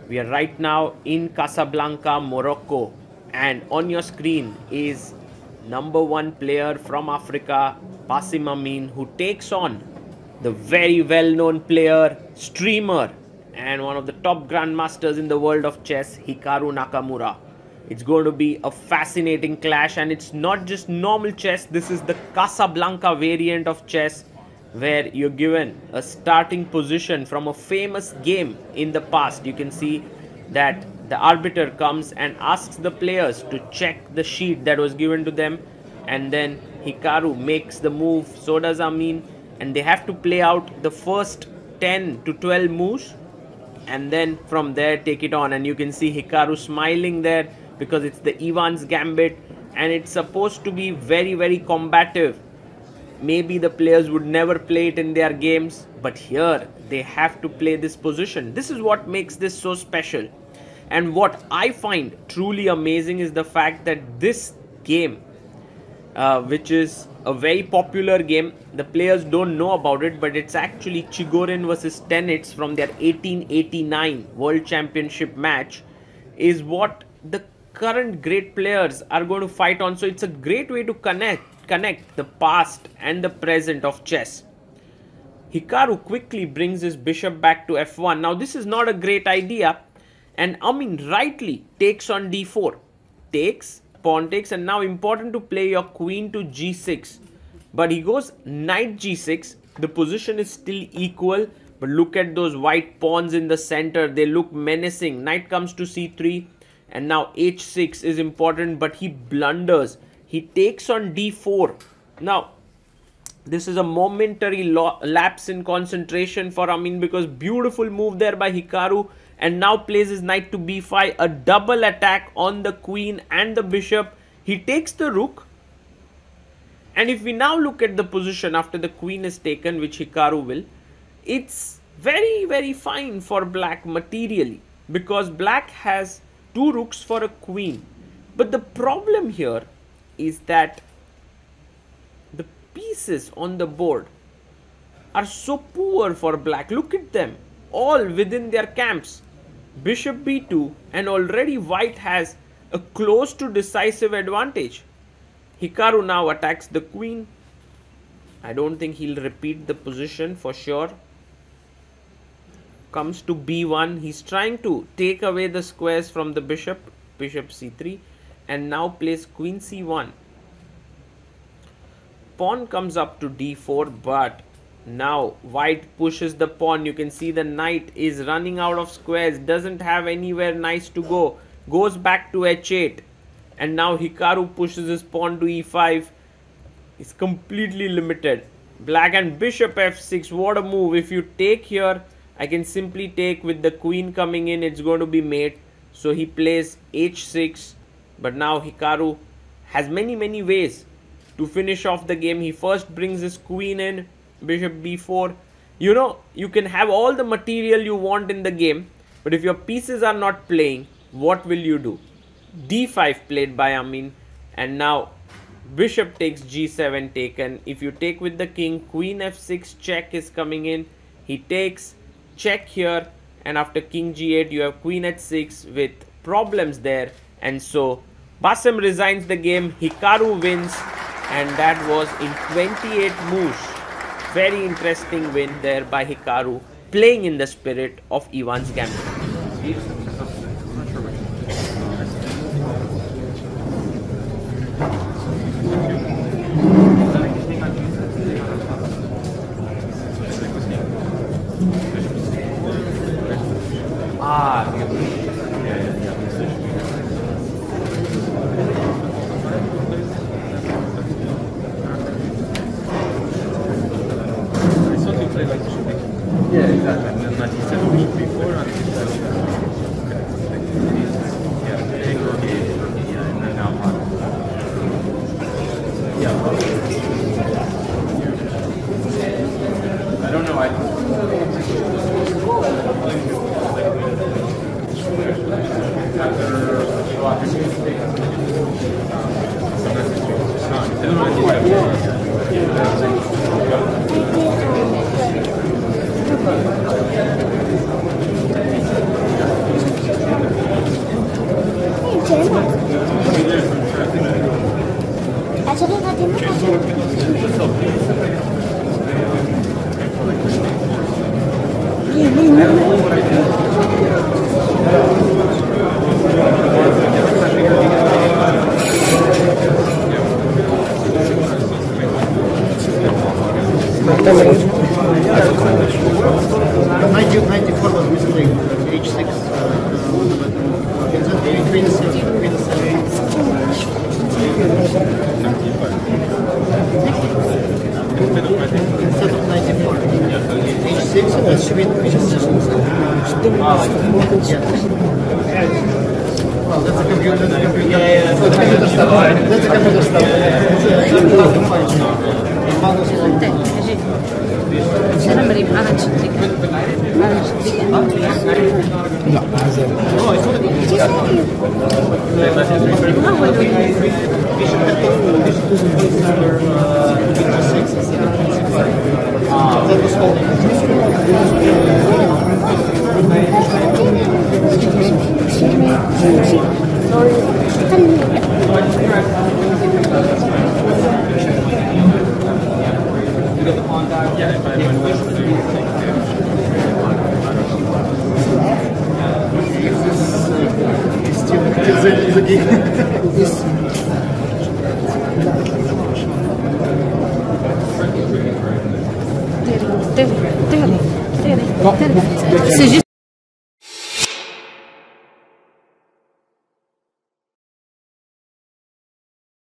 We are right now in Casablanca, Morocco, and on your screen is #1 player from Africa, Bassem Amin, who takes on the very well-known player, streamer, and one of the top grandmasters in the world of chess, Hikaru Nakamura. It's going to be a fascinating clash, and it's not just normal chess. This is the Casablanca variant of chess, where you're given a starting position from a famous game in the past. You can see that the arbiter comes and asks the players to check the sheet that was given to them, and then Hikaru makes the move, so does Amin, and they have to play out the first 10 to 12 moves, and then from there take it on. And you can see Hikaru smiling there because it's the Evans Gambit, and it's supposed to be very combative. Maybe the players would never play it in their games, but here they have to play this position. This is what makes this so special. And what I find truly amazing is the fact that this game, which is a very popular game, the players don't know about it, but it's actually Chigorin versus Steinitz from their 1889 World Championship match, is what the current great players are going to fight on. So it's a great way to connect the past and the present of chess. Hikaru quickly brings his bishop back to f1. Now this is not a great idea, and Amin rightly takes on d4. Takes, pawn takes, and now important to play your queen to g6. But he goes knight g6. The position is still equal, but look at those white pawns in the center. They look menacing. Knight comes to c3, and now h6 is important, but he blunders. He takes on d4. Now, this is a momentary lapse in concentration for Amin, because beautiful move there by Hikaru, and now plays his knight to b5, a double attack on the queen and the bishop. He takes the rook, and if we now look at the position after the queen is taken, which Hikaru will, it's very fine for black materially, because black has 2 rooks for a queen. But the problem here is that the pieces on the board are so poor for black. Look at them, all within their camps. Bishop b2, and already white has a close to decisive advantage. Hikaru now attacks the queen. I don't think he'll repeat the position for sure. Comes to b1. He's trying to take away the squares from the bishop. Bishop c3, and now plays queen c1. Pawn comes up to d4, but now white pushes the pawn. You can see the knight is running out of squares, doesn't have anywhere nice to go, goes back to h8, and now Hikaru pushes his pawn to e5. It's completely limited. Black and bishop f6. What a move. If you take here, I can simply take with the queen coming in. It's going to be mate. So he plays h6, but now Hikaru has many ways to finish off the game. He first brings his queen in, bishop b4. You know, you can have all the material you want in the game, but if your pieces are not playing, what will you do? d5 played by Amin, and now bishop takes g7 taken. If you take with the king, queen f6 check is coming in. He takes, check here, and after king g8 you have queen h6 with problems there, and so Bassem resigns the game. Hikaru wins, and that was in 28 moves. Very interesting win there by Hikaru, playing in the spirit of Evans Gambit. Yeah, exactly. And then 97 should be 4 and yeah, big rookie, yeah, and then now hard. Yeah. I don't know, Well, that's a computer. That's a computer stuff. That's a computer stuff. انا مريم انا نشدك انا نشدك لا عزيز C'est juste